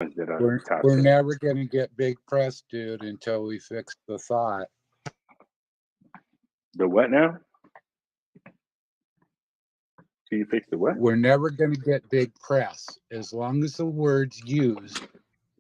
that are We're top we're 10. never gonna get big press, dude, until we fix the thought. The what now? So you fix the what? We're never gonna get big press as long as the words used,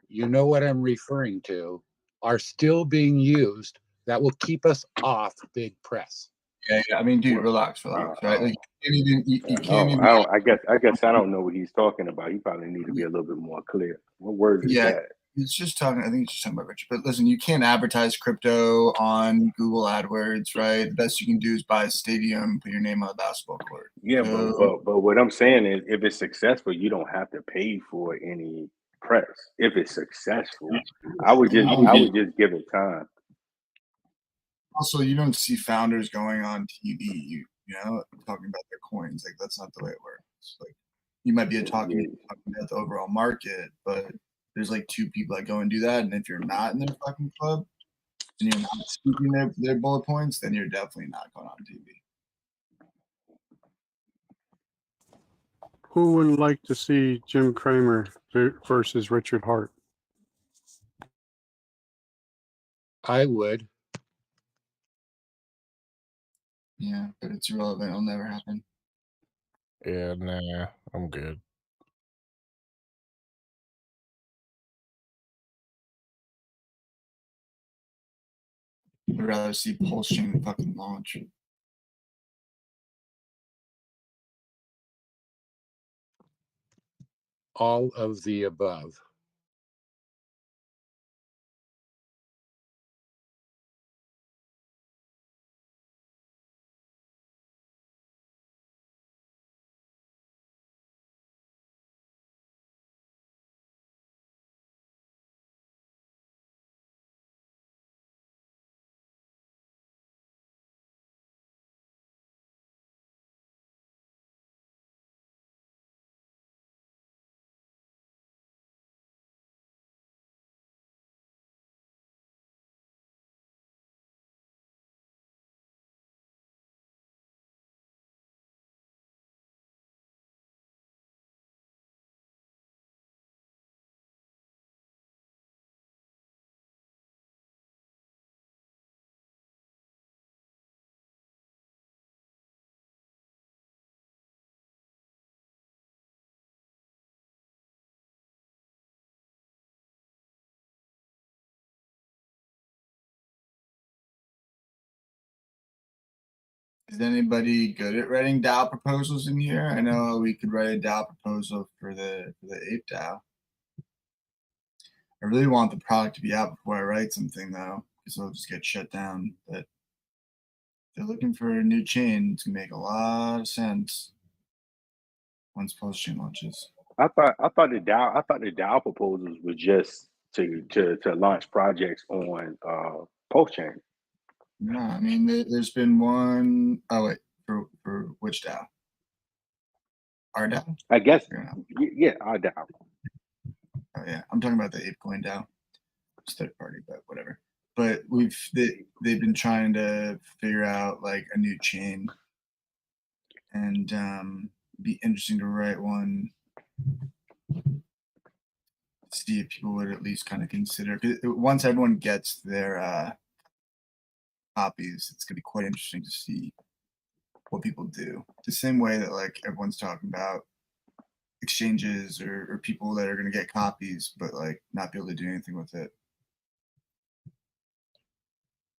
you know what I'm referring to, are still being used. That will keep us off big press. Yeah. I mean, dude, relax, right? Like, you can't even. I guess I don't know what he's talking about. He probably need to be a little bit more clear. What words is that? It's just talking. I think it's just talking about Richard. But listen, you can't advertise crypto on Google AdWords, right? The best you can do is buy a stadium, put your name on a basketball court. Yeah, so, but what I'm saying is, if it's successful, you don't have to pay for any press. If it's successful, I would just give it time. Also, you don't see founders going on TV, you know, talking about their coins. Like, that's not the way it works. Like, you might be talking about the overall market, but there's like two people that go and do that. And if you're not in their fucking club and you're not speaking their bullet points, then you're definitely not going on TV. Who would like to see Jim Cramer versus Richard Hart? I would. Yeah, but it's irrelevant. It'll never happen. Yeah, nah, I'm good. I'd rather see Pulsechain fucking launch. All of the above. Is anybody good at writing DAO proposals in here? I know we could write a DAO proposal for the ape DAO. I really want the product to be out before I write something though, because it'll just get shut down. But they're looking for a new chain to make a lot of sense once Pulsechain launches. I thought the DAO proposals were just to launch projects on Pulsechain. No, I mean there's been one. Oh wait, for which DAO? Our DAO? I guess. Yeah, our DAO. Oh yeah, I'm talking about the ApeCoin DAO. It's third party, but whatever. But they've been trying to figure out like a new chain, and be interesting to write one. See if people would at least kind of consider. Because once everyone gets their copies, it's gonna be quite interesting to see what people do. The same way that like everyone's talking about exchanges or people that are gonna get copies but like not be able to do anything with it.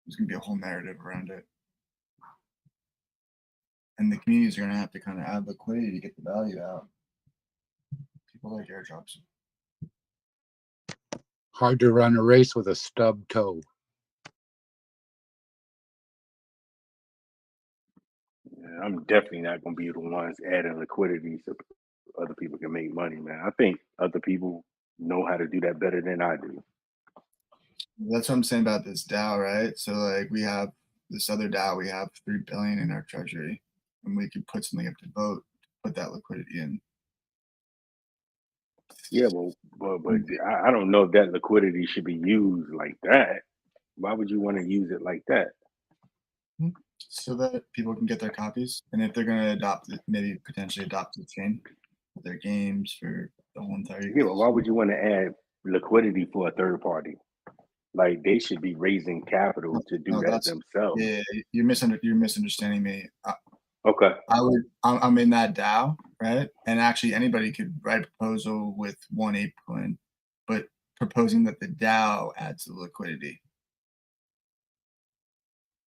There's gonna be a whole narrative around it. And the communities are gonna have to kind of add liquidity to get the value out. People like airdrops. Hard to run a race with a stub toe. Yeah, I'm definitely not going to be the ones adding liquidity so other people can make money, man. I think other people know how to do that better than I do. That's what I'm saying about this DAO, right? So like we have this other DAO, we have 3 billion in our treasury, and we could put something up to vote, put that liquidity in. Yeah, but I don't know if that liquidity should be used like that. Why would you want to use it like that? So that people can get their copies, and if they're going to adopt it, maybe potentially adopt the chain for their games for the whole entire. Yeah, but why would you want to add liquidity for a third party. Like they should be raising capital to do No, that that's themselves. yeah. You're misunderstanding me. Okay. I'm in that DAO, right? And actually, anybody could write a proposal with one ape coin, but proposing that the DAO adds the liquidity.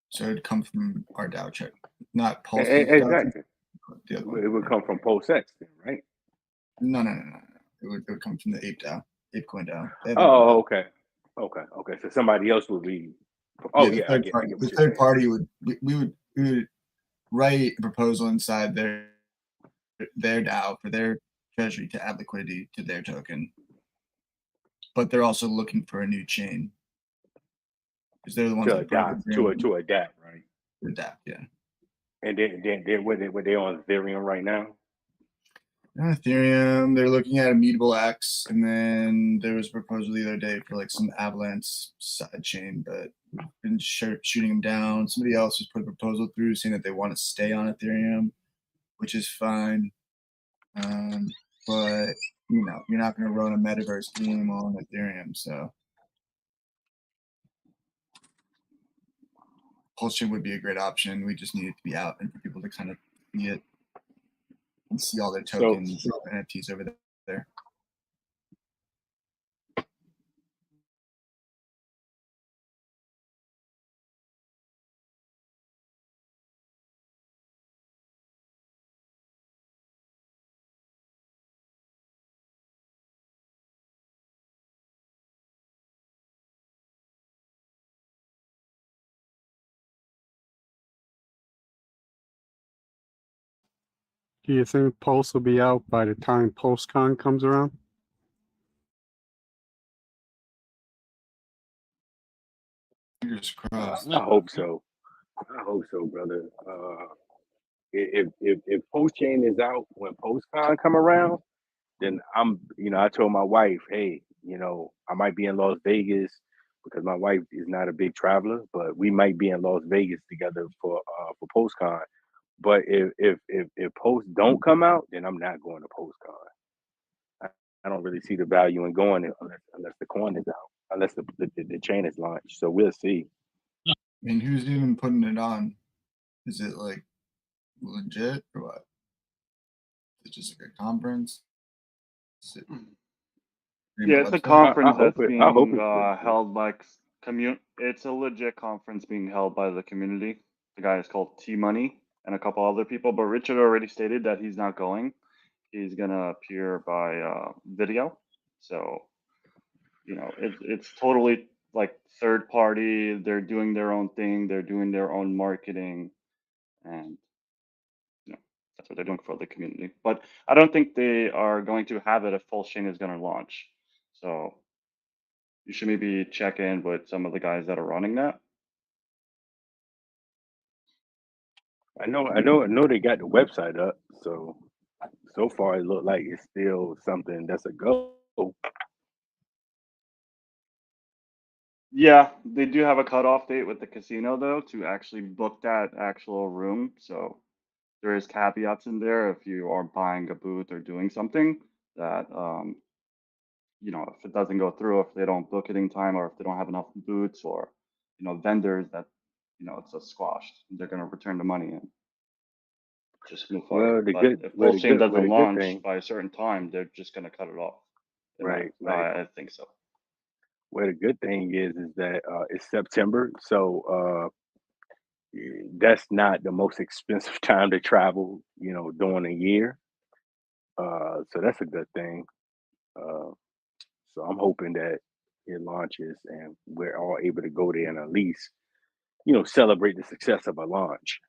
So it'd come from our DAO check, not Pulse. Exactly. The other one. It would come from PulseX, then, right? No. It would come from the ape DAO, ape coin DAO. Oh, okay. So somebody else would be. Oh the yeah, I third get party. what The you're third saying. party we would write a proposal inside their DAO for their treasury to add liquidity to their token, but they're also looking for a new chain because they're the ones To that broke adapt, Ethereum. to adapt, right? Adapt, yeah. And then what they on Ethereum right now? On Ethereum, they're looking at Immutable X, and then there was a proposal the other day for like some Avalanche side chain, but we've been shooting them down. Somebody else has put a proposal through saying that they want to stay on Ethereum, which is fine. But you know, you're not going to run a metaverse game on Ethereum, so Pulsechain would be a great option. We just need it to be out and for people to kind of see it and see all their tokens, NFTs over there. Do you think Pulse will be out by the time PulseCon comes around? Fingers crossed. I hope so. I hope so, brother. If Postchain is out when PostCon come around, then I told my wife, hey, I might be in Las Vegas because my wife is not a big traveler, but we might be in Las Vegas together for PostCon. But if Post don't come out, then I'm not going to PostCon. I don't really see the value in going unless the coin is out, unless the chain is launched. So we'll see. I mean, who's even putting it on? Is it like legit or what? Is it just like a conference? Is it Yeah, it's a website? conference that's I hope being it's held by It's a legit conference being held by the community. The guy is called T Money and a couple other people, but Richard already stated that he's not going. He's gonna appear by video. So it's totally like third party. They're doing their own thing. They're doing their own marketing, and that's what they're doing for the community. But I don't think they are going to have it if Pulsechain is going to launch. So you should maybe check in with some of the guys that are running that. I know they got the website up, so far it looked like it's still something that's a go. Yeah, they do have a cutoff date with the casino though to actually book that actual room. So there is caveats in there if you are buying a booth or doing something that if it doesn't go through, if they don't book it in time, or if they don't have enough booths or vendors that it's a squashed, they're gonna return the money and just move forward. Well, But if Pulsechain well, doesn't the good launch thing, by a certain time, they're just gonna cut it off. right? I think so. Well, the good thing is that it's September, so that's not the most expensive time to travel, during a year. So that's a good thing. Uh, so I'm hoping that it launches and we're all able to go there and at least, celebrate the success of a launch.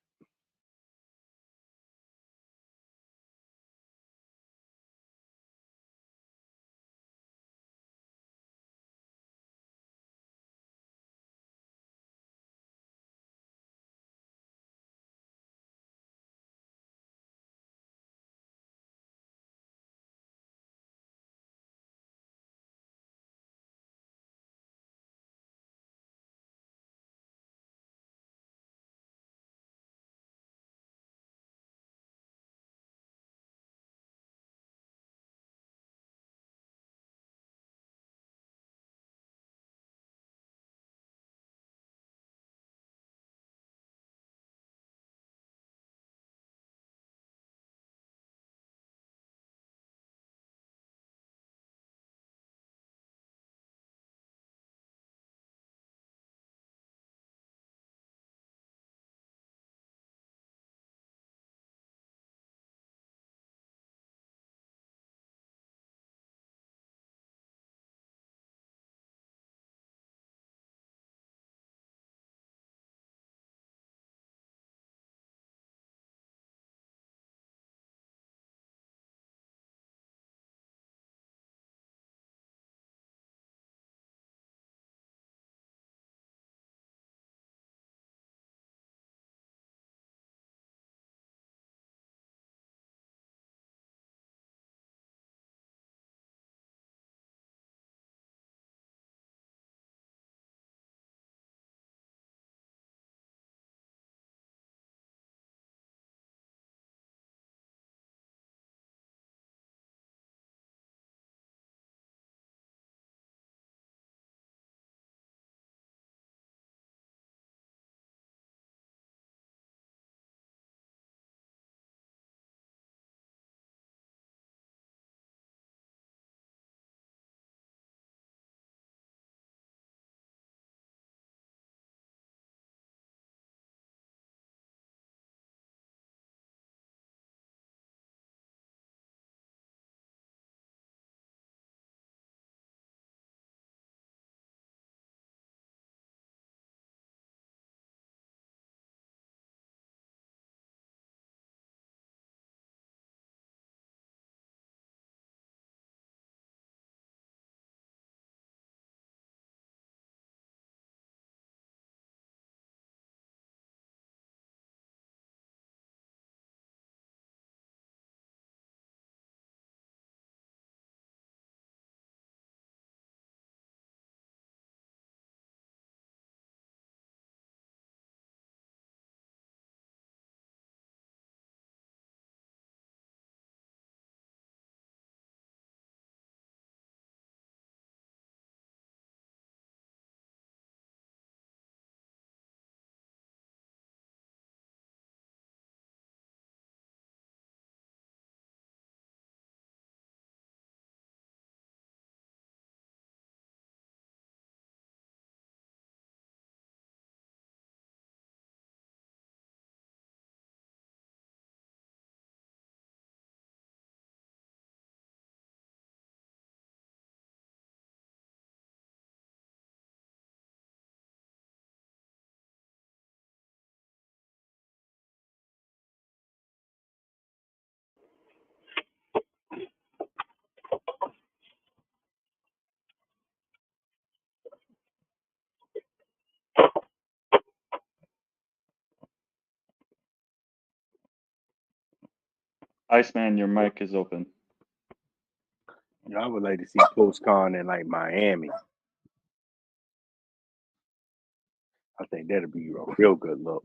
Iceman, your mic is open. You know, I would like to see PulseCon in like Miami. I think that'd be a real good look.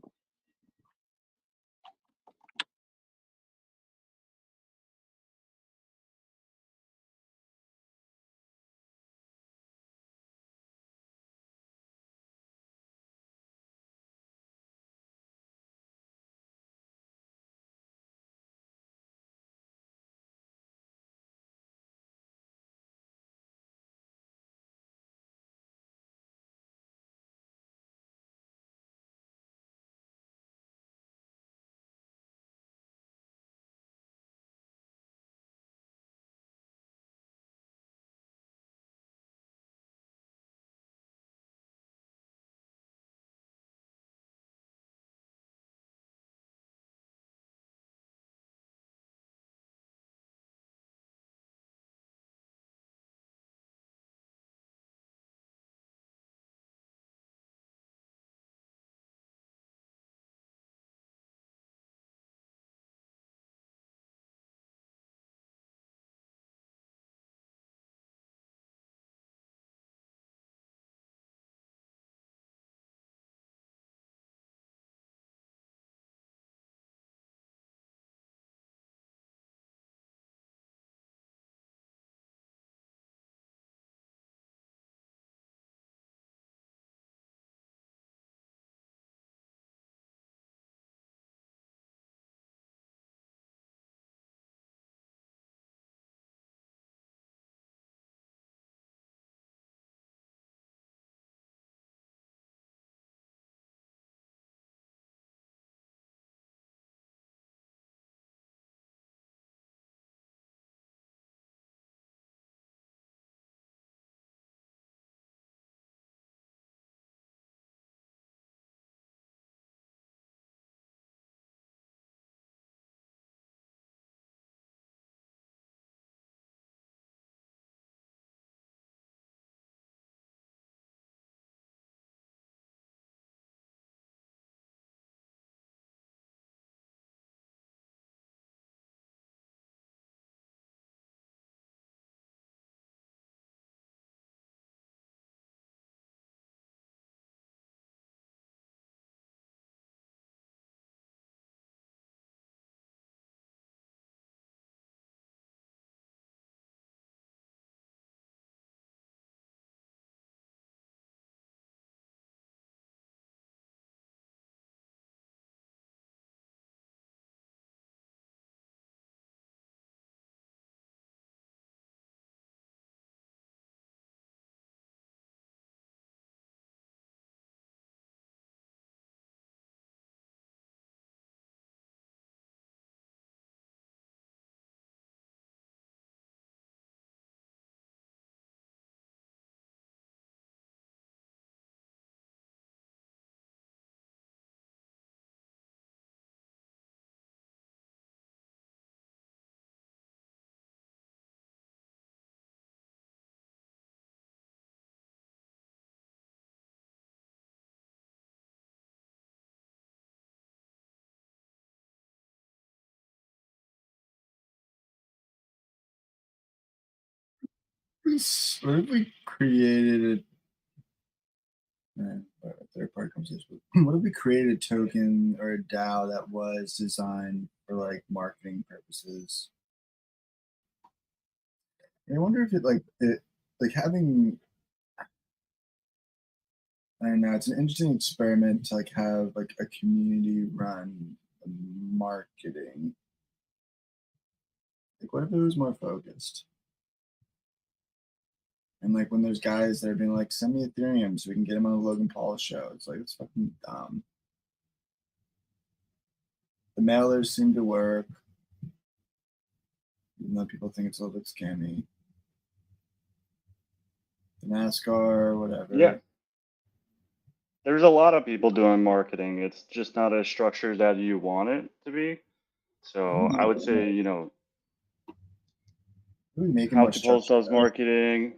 What if we created a third party conversation? What if we created a token or a DAO that was designed for like marketing purposes? And I wonder if like having, I don't know, it's an interesting experiment to like have like a community run marketing. Like, what if it was more focused? And like when there's guys that are being like, send me Ethereum so we can get him on the Logan Paul show. It's like, it's fucking dumb. The mailers seem to work, even though people think it's a little bit scammy. The NASCAR, whatever. Yeah. There's a lot of people doing marketing. It's just not as structured as you want it to be. So I would say, you know, Really making How more to Pulse structure. does marketing.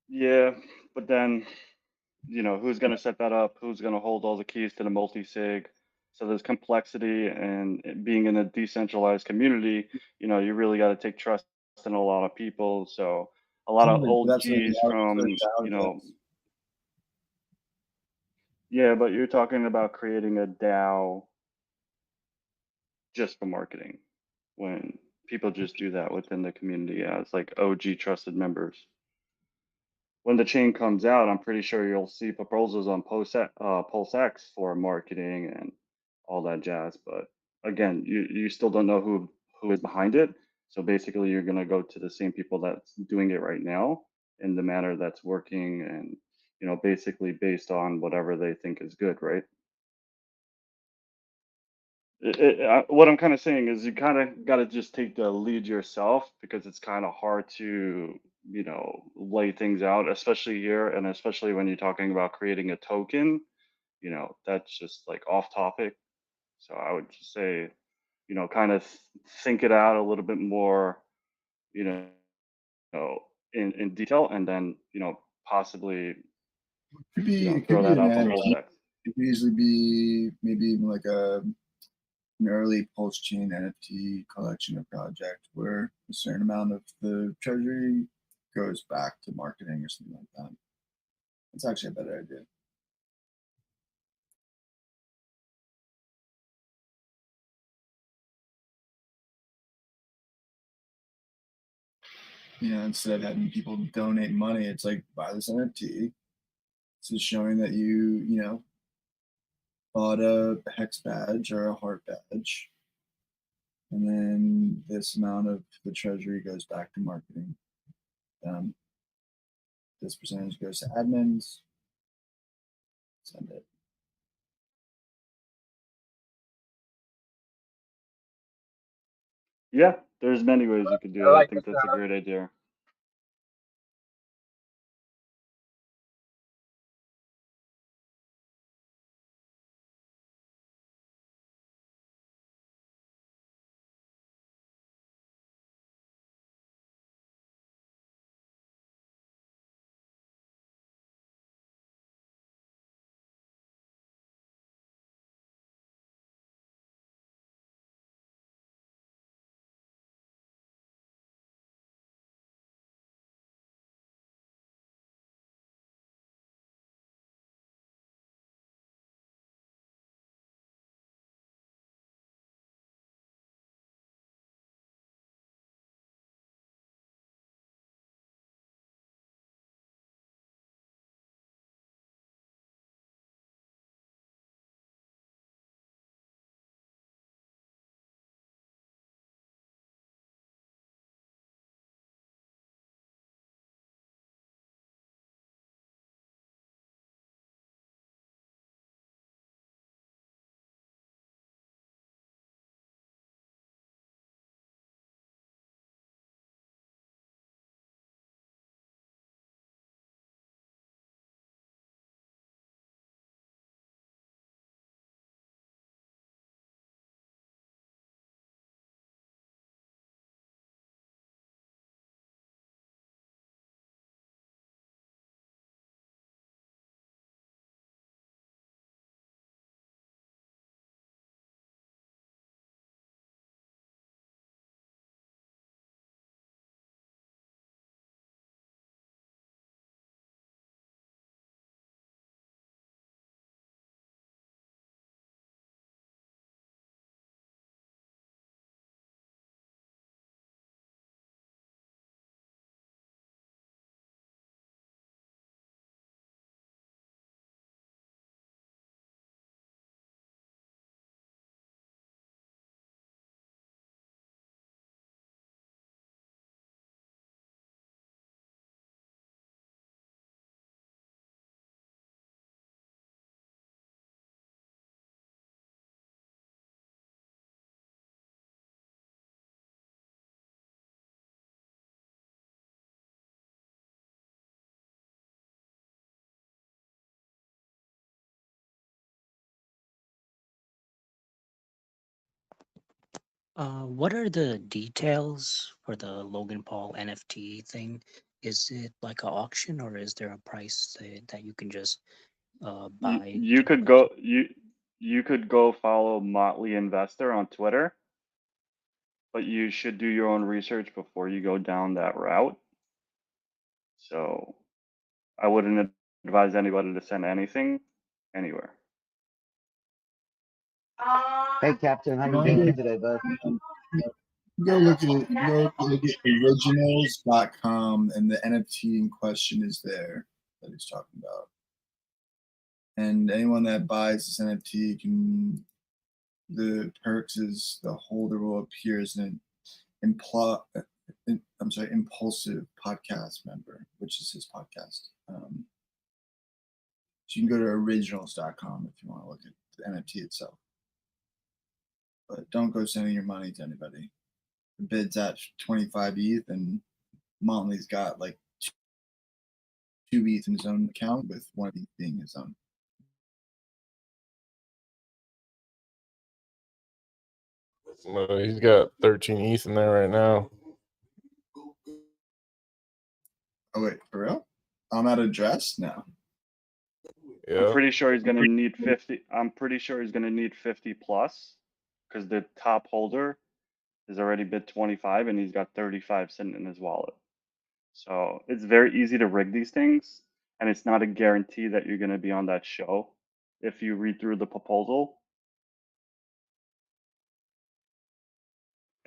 Yeah, but then, you know, who's going to set that up? Who's going to hold all the keys to the multi-sig? So there's complexity, and being in a decentralized community, you know, you really got to take trust in a lot of people. So a lot of But that's what OGs from, you know, yeah, but you're talking about creating a DAO just for marketing when people just do that within the community as like OG trusted members. When the chain comes out, I'm pretty sure you'll see proposals on PulseX for marketing and all that jazz. But again, you still don't know who is behind it. So basically, you're gonna go to the same people that's doing it right now in the manner that's working, and you know, basically based on whatever they think is good, right? What I'm kind of saying is you kind of got to just take the lead yourself, because it's kind of hard to, you know, lay things out, especially here, and especially when you're talking about creating a token, you know, that's just like off topic. So I would just say, you know, kind of think it out a little bit more, you know, in detail, and then, you know, possibly, you know, it could throw be that an out for NFT. PulseX. It could easily be maybe even like an early Pulsechain NFT collection or project where a certain amount of the treasury goes back to marketing or something like that. It's actually a better idea. You know, instead of having people donate money, it's like buy this NFT. This is showing that you know, bought a hex badge or a heart badge. And then this amount of the treasury goes back to marketing. This percentage goes to admins. Send it. Yeah, there's many ways you could do I it. I like think it. that's a great idea. What are the details for the Logan Paul NFT thing? Is it like an auction, or is there a price that you can just buy? You could go you could go follow Motley Investor on Twitter, but you should do your own research before you go down that route. So I wouldn't advise anybody to send anything anywhere. Hey, Captain, how you No, doing today, bud? Go look at it. Go look at originals.com, and the NFT in question is there that he's talking about. And anyone that buys this NFT can. The perks is the holder will appear as an impulsive podcast member, which is his podcast. So you can go to originals.com if you want to look at the NFT itself. But don't go sending your money to anybody. The bid's at 25 ETH, and Motley's got like 2 ETH in his own account, with 1 ETH being his own. He's got 13 ETH in there right now. Oh wait, for real? On that address? No. Yeah. I'm pretty sure he's going to need 50. I'm pretty sure he's going to need 50 plus, because the top holder is already bid 25 and he's got 35 sitting in his wallet. So it's very easy to rig these things, and it's not a guarantee that you're going to be on that show if you read through the proposal.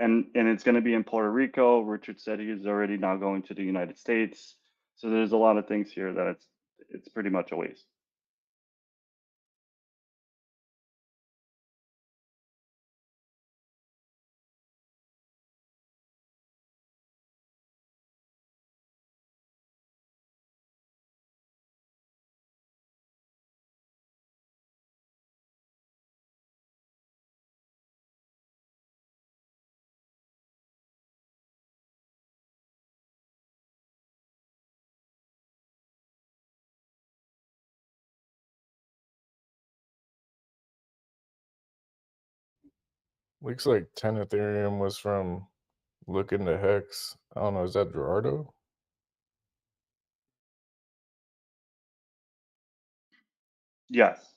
And it's going to be in Puerto Rico. Richard said he is already now going to the United States. So there's a lot of things here that it's pretty much a waste. Looks like 10 Ethereum was from looking to Hex. I don't know, is that Gerardo? Yes.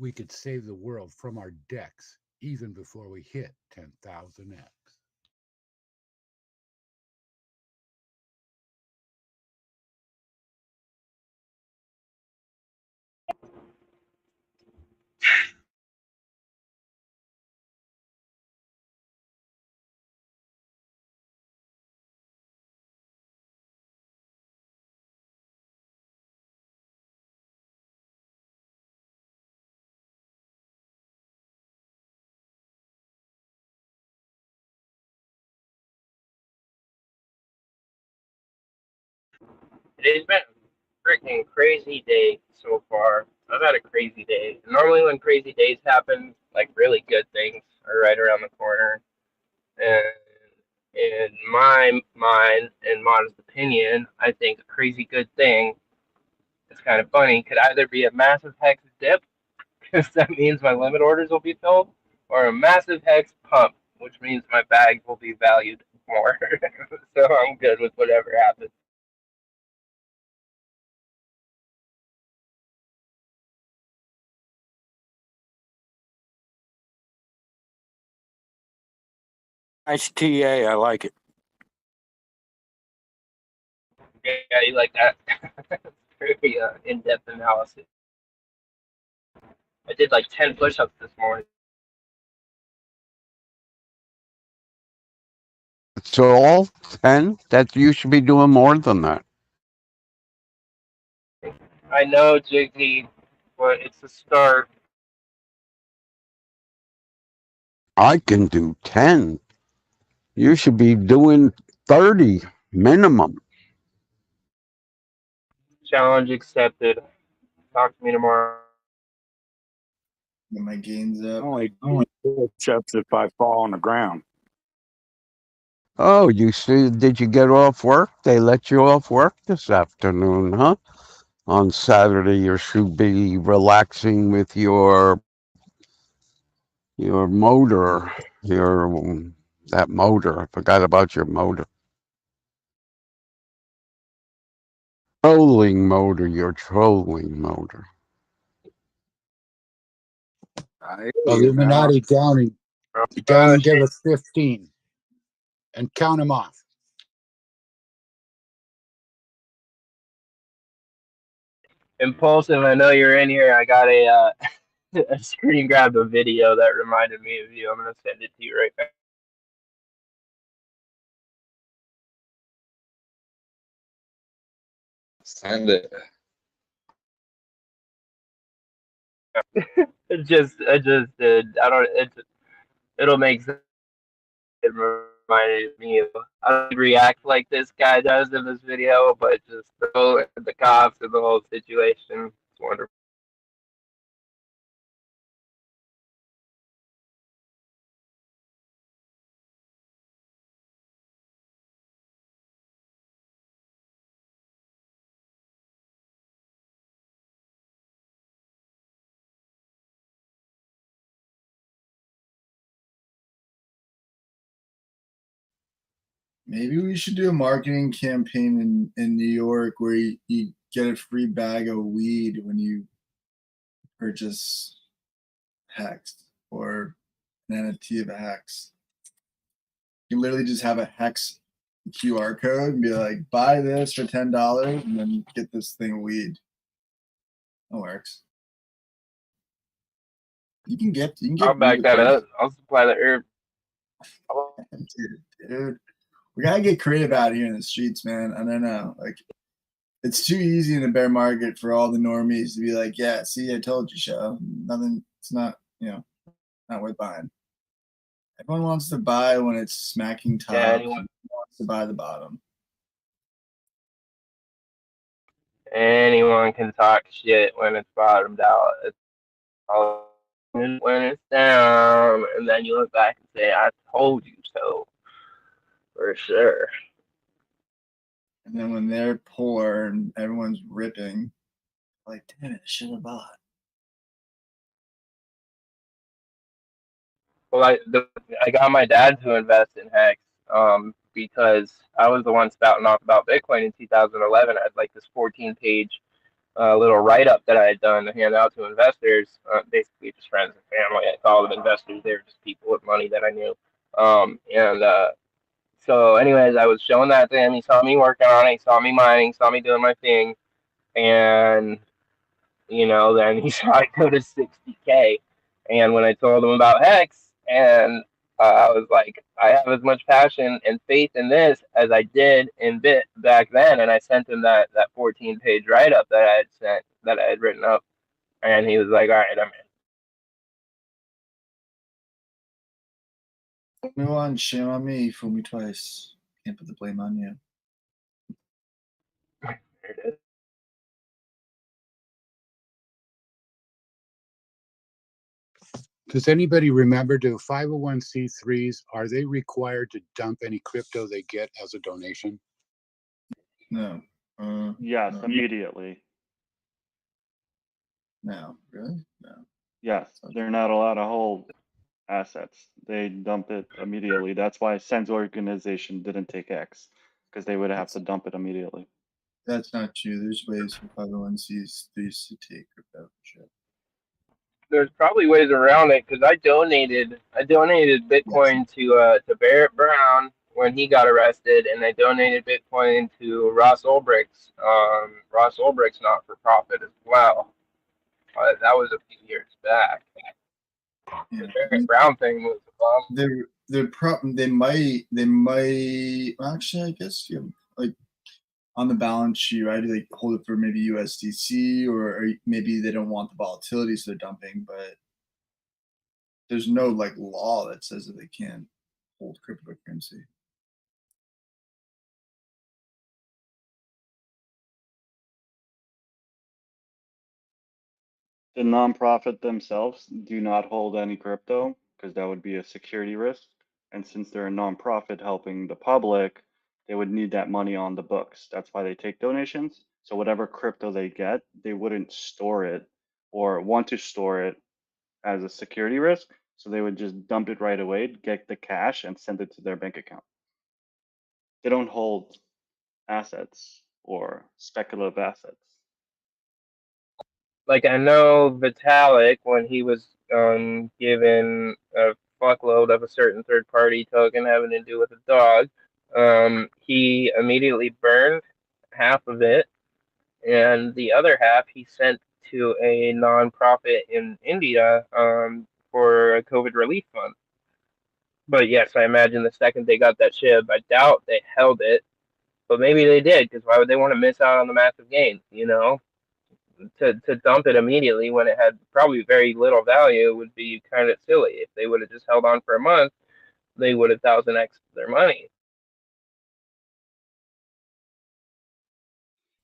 we could save the world from our decks even before we hit 10,000x. Today's been a freaking crazy day so far. I've had a crazy day. Normally, when crazy days happen, like really good things are right around the corner. And in my mind and modest opinion, I think a crazy good thing is kind of funny. Could either be a massive hex dip, because that means my limit orders will be filled, or a massive hex pump, which means my bags will be valued more. So I'm good with whatever happens. Nice TA, I like it. Yeah, you like that? Very in-depth analysis. I did like 10 push-ups this morning. So all 10? That you should be doing more than that. I know, Jiggy, but it's a start. I can do 10. You should be doing 30 minimum. Challenge accepted. Talk to me tomorrow. Get my gains up. Only push-ups if I fall on the ground. Oh, you see, did you get off work? They let you off work this afternoon, huh? On Saturday, you should be relaxing with your motor, that motor. I forgot about your motor. Your trolling motor. Illuminati Downing. Downing give us 15 and count them off. Impulsive, I know you're in here. I got a screen grabbed a video that reminded me of you. I'm going to send it to you right back. Send it. I just did. I don't. It'll make sense. It reminded me of. I don't react like this guy does in this video, but just the cops and the whole situation. It's wonderful. Maybe we should do a marketing campaign in New York where you get a free bag of weed when you purchase Hex or an NFT of a Hex. You literally just have a Hex QR code and be like, buy this for $10 and then get this thing of weed. That works. You can get I'll back that up. I'll supply the herb. Dude, we gotta get creative out here in the streets, man. I don't know. Like, it's too easy in a bear market for all the normies to be like, yeah, see, I told you so. Nothing, it's not, not worth buying. Everyone wants to buy when it's smacking top. Yeah, anyone wants to buy the bottom. Anyone can talk shit when it's bottomed out. It's all when it's down, and then you look back and say, I told you so. For sure. And then when they're poor and everyone's ripping, like, damn it, I should have bought. Well, I got my dad to invest in Hex because I was the one spouting off about Bitcoin in 2011. I had like this 14-page little write up that I had done to hand out to investors, basically just friends and family. I call them investors. They were just people with money that I knew. And so, anyways, I was showing that to him. He saw me working on it. He saw me mining. Saw me doing my thing. And then he saw it go to 60K. And when I told him about Hex, and I was like, I have as much passion and faith in this as I did in Bit back then. And I sent him that 14-page write up that I had written up, and he was like, all right, I'm in. Move on, shame on me. Fool me twice. Can't put the blame on you. There it is. Does anybody remember, do 501c3s, are they required to dump any crypto they get as a donation? No. Yes, No. immediately. No. Really? No. Yes, they're not allowed to hold assets. They dump it immediately. That's why Sen's organization didn't take X, because they would have to dump it immediately. That's not true. There's ways for 501c3s to take crypto. Sure. There's probably ways around it because I donated Bitcoin to Barrett Brown when he got arrested, and I donated Bitcoin to Ross Ulbricht's not for profit as well. That was a few years back. Yeah. The Barrett Brown thing was a bomb. They might actually, I guess, like on the balance sheet, right? They hold it for maybe USDC, or maybe they don't want the volatility, so they're dumping. But there's no like law that says that they can't hold cryptocurrency. The nonprofit themselves do not hold any crypto because that would be a security risk. And since they're a nonprofit helping the public, they would need that money on the books. That's why they take donations. So whatever crypto they get, they wouldn't store it or want to store it as a security risk. So they would just dump it right away, get the cash, and send it to their bank account. They don't hold assets or speculative assets. Like I know Vitalik, when he was given a fuckload of a certain third party token having to do with a dog, he immediately burned half of it, and the other half he sent to a nonprofit in India for a COVID relief fund. But yes, I imagine the second they got that SHIB, I doubt they held it, but maybe they did, because why would they want to miss out on the massive gains, To dump it immediately when it had probably very little value would be kind of silly. If they would have just held on for a month, they would have 1000x their money.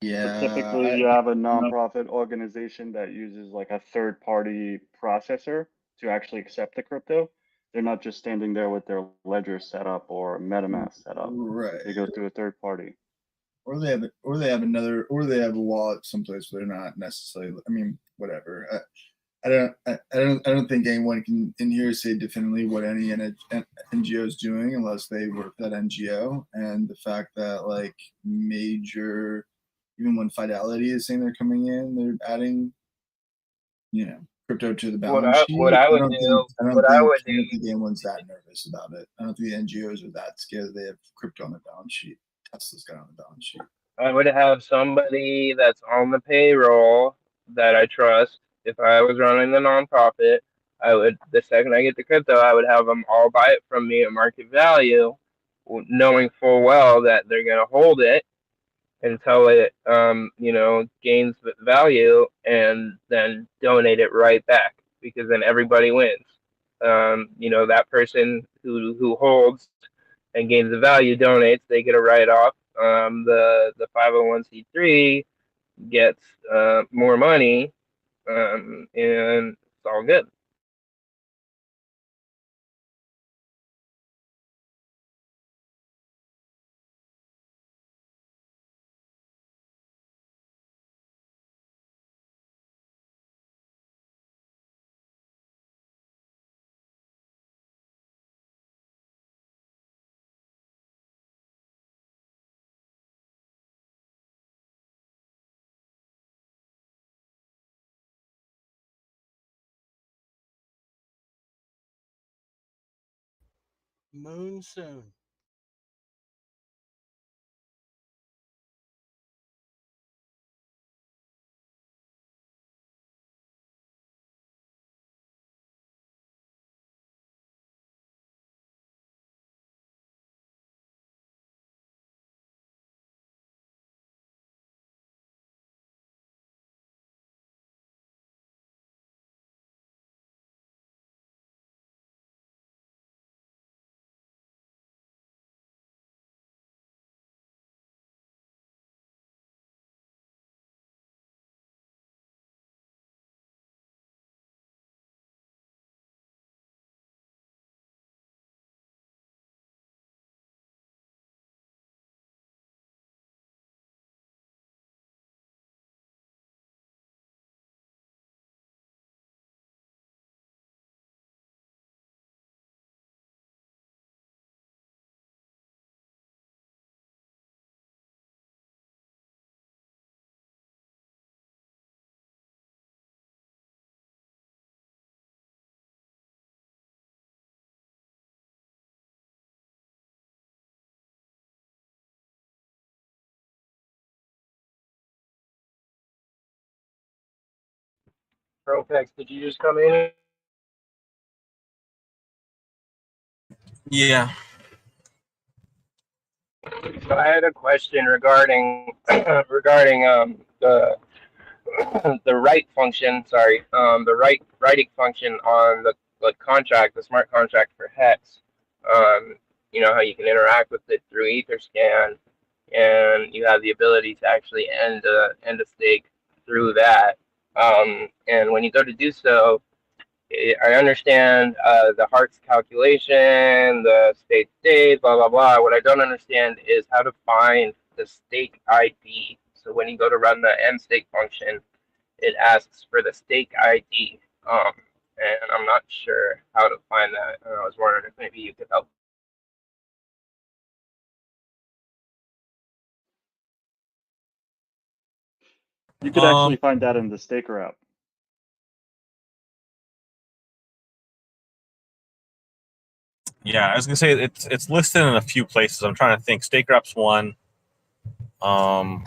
Yeah. But typically, you have a nonprofit organization that uses like a third-party processor to actually accept the crypto. They're not just standing there with their ledger set up or MetaMask set up. Right. They go through a third party. Or they have a wallet someplace where they're not necessarily. I mean, whatever. I don't think anyone can in here say definitively what any NGO is doing unless they work that NGO. And the fact that like major, even when Fidelity is saying they're coming in, they're adding, crypto to the balance sheet. I don't think anyone's that nervous about it. I don't think the NGOs are that scared that they have crypto on the balance sheet. Tesla's got on the balance sheet. I would have somebody that's on the payroll that I trust. If I was running the nonprofit, the second I get the crypto, I would have them all buy it from me at market value, knowing full well that they're going to hold it until it, gains value, and then donate it right back, because then everybody wins. That person who holds and gains the value donates, they get a write off. The 501c3 gets more money, and it's all good. Moon soon. PulseX, did you just come in? Yeah. So I had a question regarding the the write function. Sorry, the writing function on the contract, the smart contract for Hex. You know how you can interact with it through Etherscan, and you have the ability to actually end a stake through that. And when you go to do so, I understand the hearts calculation, the state, blah, blah, blah. What I don't understand is how to find the stake ID. So when you go to run the mstake function, it asks for the stake ID. And I'm not sure how to find that. And I was wondering if maybe you could help. You could actually find that in the Staker app. Yeah, I was gonna say it's listed in a few places. I'm trying to think. StakerApp's one. I'm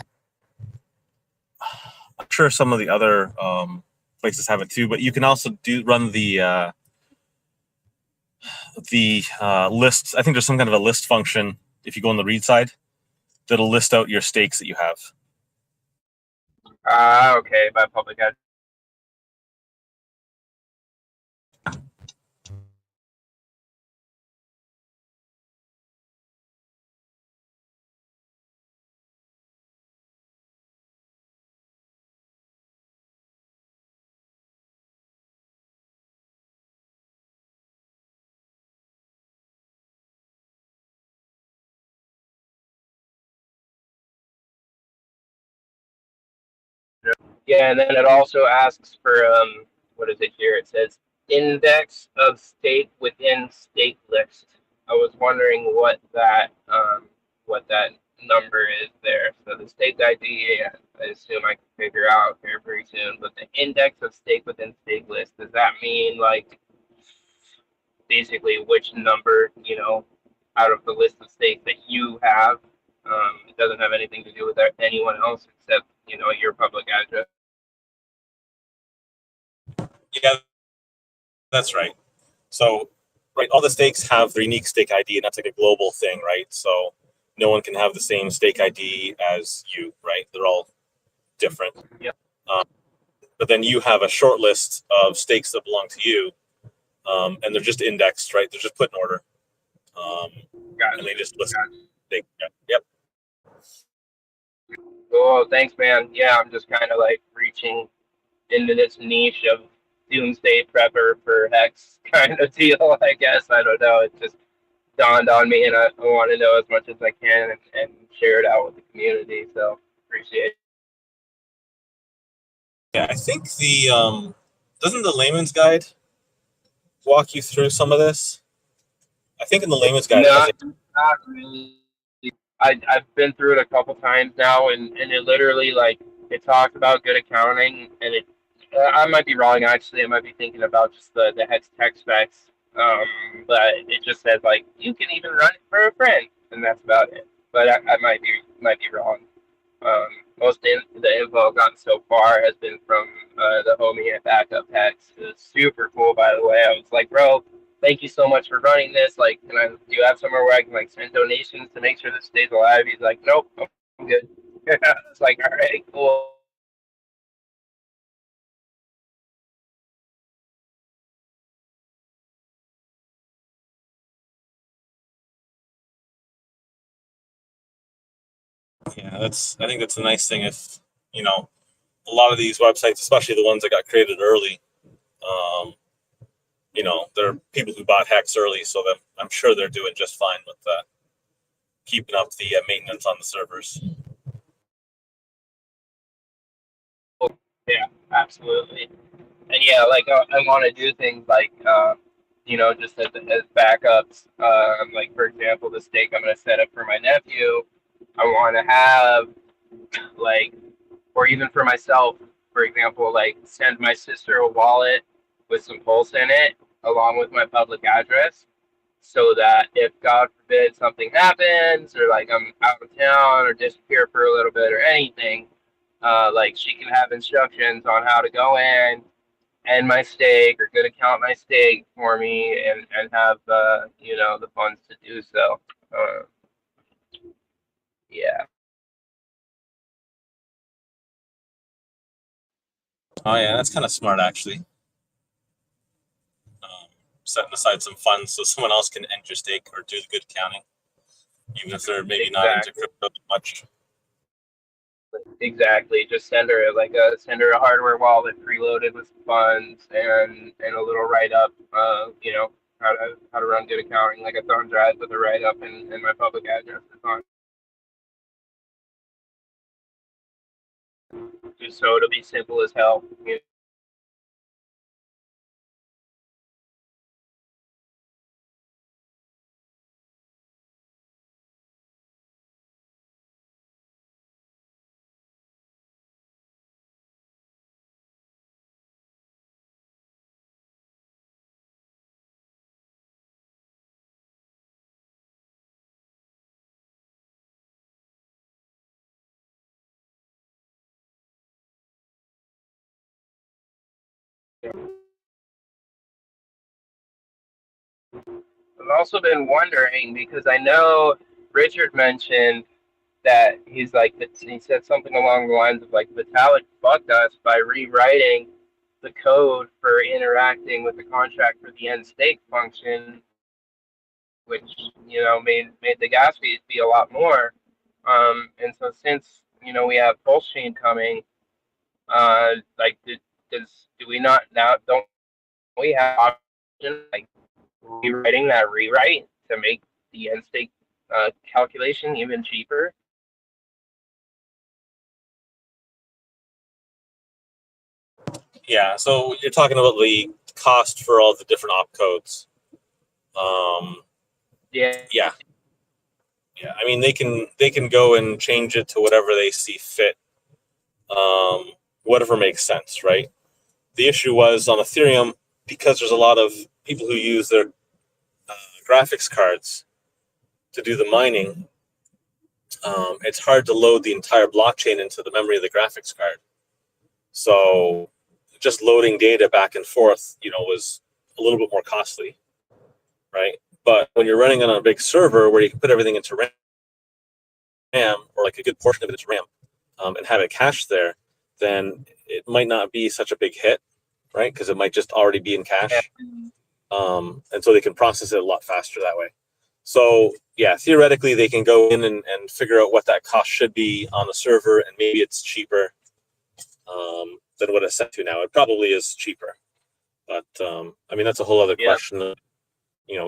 sure some of the other places have it too, but you can also run the lists. I think there's some kind of a list function if you go on the read side that'll list out your stakes that you have. Okay, by public ad. Yeah, and then it also asks for what is it here? It says index of stake within stake list. I was wondering what that number is there. So the stake ID, I assume I can figure out here pretty soon. But the index of stake within stake list, does that mean like basically which number, you know, out of the list of stakes that you have? It doesn't have anything to do with anyone else except, you know, your public address. Yeah, that's right. So, right, all the stakes have their unique stake ID, and that's like a global thing, right? So no one can have the same stake ID as you, right? They're all different. Yep. But then you have a short list of stakes that belong to you, and they're just indexed, right? They're just put in order. And they just list. Yep. Cool, thanks, man. Yeah, I'm just kind of like reaching into this niche of doomsday prepper for Hex kind of deal, I guess. I don't know. It just dawned on me, and I want to know as much as I can and share it out with the community. So appreciate it. Yeah, I think the doesn't the layman's guide walk you through some of this? I think in the layman's guide, not really. I've been through it a couple times now, and it literally like it talks about good accounting, and it I might be wrong actually. I might be thinking about just the Hex tech specs, But it just said like you can even run it for a friend, and that's about it. But I might be wrong. Most of the info I've gotten so far has been from the homie at Backup Hex. It's super cool, by the way. I was like, bro, thank you so much for running this. Like, do you have somewhere where I can like send donations to make sure this stays alive? He's like, nope, I'm good. It's like, all right, cool. Yeah, I think that's a nice thing. If a lot of these websites, especially the ones that got created early, um, there are people who bought Hex early, so that I'm sure they're doing just fine with keeping up the maintenance on the servers. Yeah, absolutely. And yeah, like I want to do things like, just as backups. Like for example, the stake I'm going to set up for my nephew. I want to have like, or even for myself, for example, like send my sister a wallet with some Pulse in it, along with my public address, so that if God forbid something happens, or like I'm out of town or disappear for a little bit or anything, like she can have instructions on how to go in and my stake or good account my stake for me and have the funds to do so. Yeah. Oh yeah, that's kind of smart actually. Setting aside some funds so someone else can enter stake or do the good accounting, even if they're maybe not into crypto much. Exactly. Just send her a hardware wallet preloaded with funds and a little write up. How to run good accounting, like a thumb drive with a write up and my public address is on. Just so it'll be simple as hell. I've also been wondering because I know Richard mentioned that he said something along the lines of like Vitalik fucked us by rewriting the code for interacting with the contract for the end stake function, which made the gas fees be a lot more. And so since we have Pulsechain coming, like do we not now don't we have option like rewriting that rewrite to make the end stake calculation even cheaper? Yeah, so you're talking about the cost for all the different opcodes. Yeah. Yeah. I mean, they can go and change it to whatever they see fit, whatever makes sense, right? The issue was on Ethereum, because there's a lot of people who use their graphics cards to do the mining. It's hard to load the entire blockchain into the memory of the graphics card. So just loading data back and forth, was a little bit more costly, right? But when you're running on a big server where you can put everything into RAM, or like a good portion of it into RAM, and have it cached there, then it might not be such a big hit, right? Because it might just already be in cache. And so they can process it a lot faster that way. So yeah, theoretically they can go in and figure out what that cost should be on the server, and maybe it's cheaper than what it's set to now. It probably is cheaper, but I mean that's a whole other question of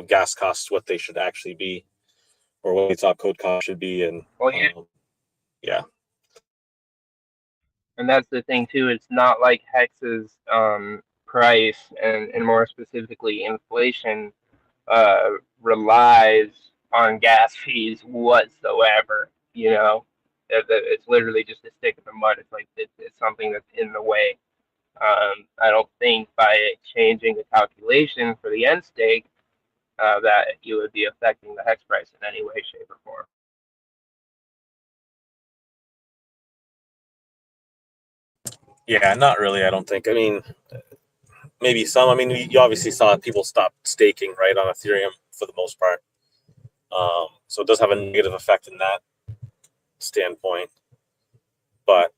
gas costs, what they should actually be, or what its opcode cost should be, and yeah. And that's the thing too. It's not like Hex's price and more specifically inflation relies on gas fees whatsoever. It's literally just a stick in the mud. It's like it's something that's in the way. I don't think by changing the calculation for the end stake that you would be affecting the hex price in any way, shape, or form. Yeah, not really. I don't think. I mean, maybe some. I mean, you obviously saw people stop staking right on Ethereum for the most part. So it does have a negative effect in that standpoint. But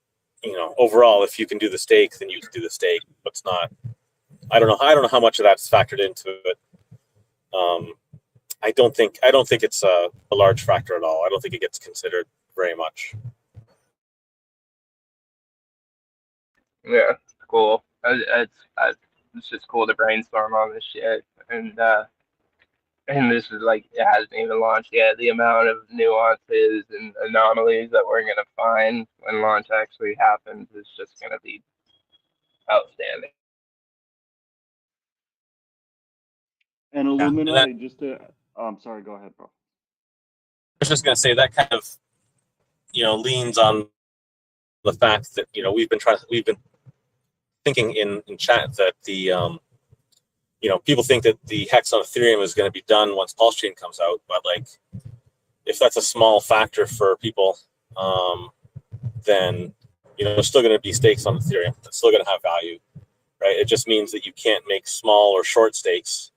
overall, if you can do the stake, then you can do the stake. But it's not. I don't know. I don't know how much of that's factored into it. I don't think it's a large factor at all. I don't think it gets considered very much. Yeah, cool. It's just cool to brainstorm on this shit, and this is like, it hasn't even launched yet. The amount of nuances and anomalies that we're gonna find when launch actually happens is just gonna be outstanding. And Illuminati, just to, I'm sorry, go ahead, bro. I was just gonna say that kind of, leans on the fact that we've been thinking in chat that the people think that the hex on Ethereum is going to be done once Pulsechain comes out, but like if that's a small factor for people, then there's still going to be stakes on Ethereum. It's still going to have value, right? It just means that you can't make small or short stakes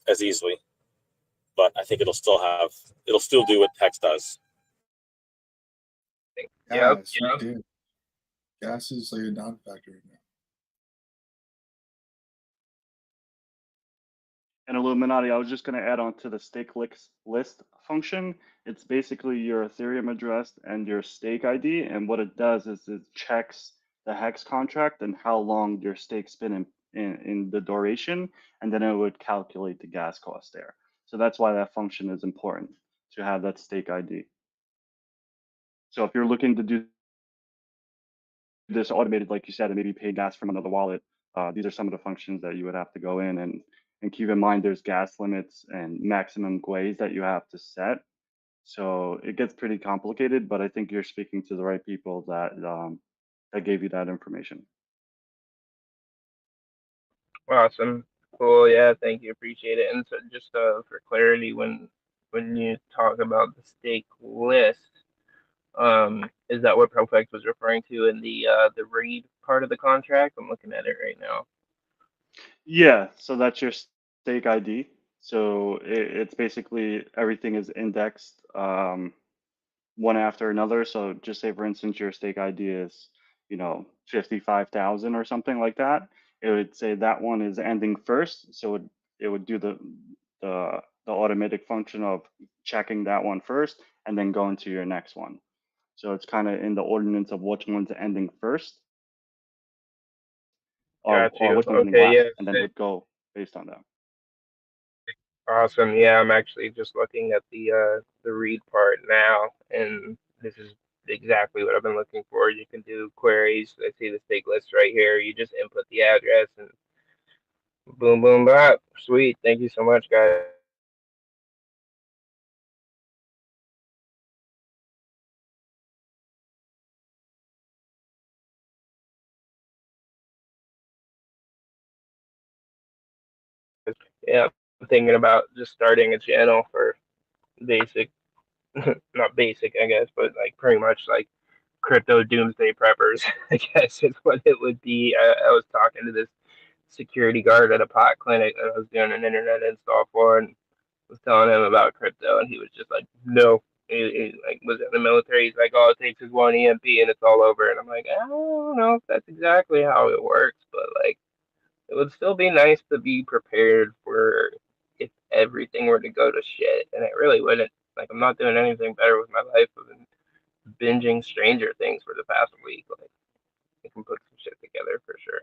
as easily. But I think it'll still do what Hex does. Yeah, gas is like a non-factor right now. And Illuminati, I was just going to add on to the stake list function. It's basically your Ethereum address and your stake ID. And what it does is it checks the Hex contract and how long your stake's been in the duration. And then it would calculate the gas cost there. So that's why that function is important, to have that stake ID. So if you're looking to do this automated, like you said, and maybe pay gas from another wallet, these are some of the functions that you would have to go in and keep in mind there's gas limits and maximum GUIs that you have to set. So it gets pretty complicated, but I think you're speaking to the right people that that gave you that information. Awesome. Cool. Yeah, thank you. Appreciate it. And so just for clarity, when you talk about the stake list, is that what PulseX was referring to in the read part of the contract? I'm looking at it right now. Yeah, so that's your stake ID. So it's basically everything is indexed one after another. So just say, for instance, your stake ID is 55,000 or something like that. It would say that one is ending first, so it would do the automatic function of checking that one first and then going to your next one. So it's kind of in the ordinance of which one's ending first, or which one's ending last, and then it would go based on that. Awesome. Yeah, I'm actually just looking at the read part now, and this is exactly what I've been looking for. You can do queries. I see the stake list right here. You just input the address and boom, boom, bop. Sweet. Thank you so much, guys. Yeah, I'm thinking about just starting a channel for basic, not basic, I guess, but like pretty much like crypto doomsday preppers, I guess is what it would be. I was talking to this security guard at a pot clinic that I was doing an internet install for, and was telling him about crypto, and he was just like, no. He like was in the military. He's like, all it takes is one EMP and it's all over. And I'm like, I don't know if that's exactly how it works, but like, it would still be nice to be prepared for if everything were to go to shit, and it really wouldn't. Like, I'm not doing anything better with my life than binging Stranger Things for the past week. Like, I can put some shit together for sure.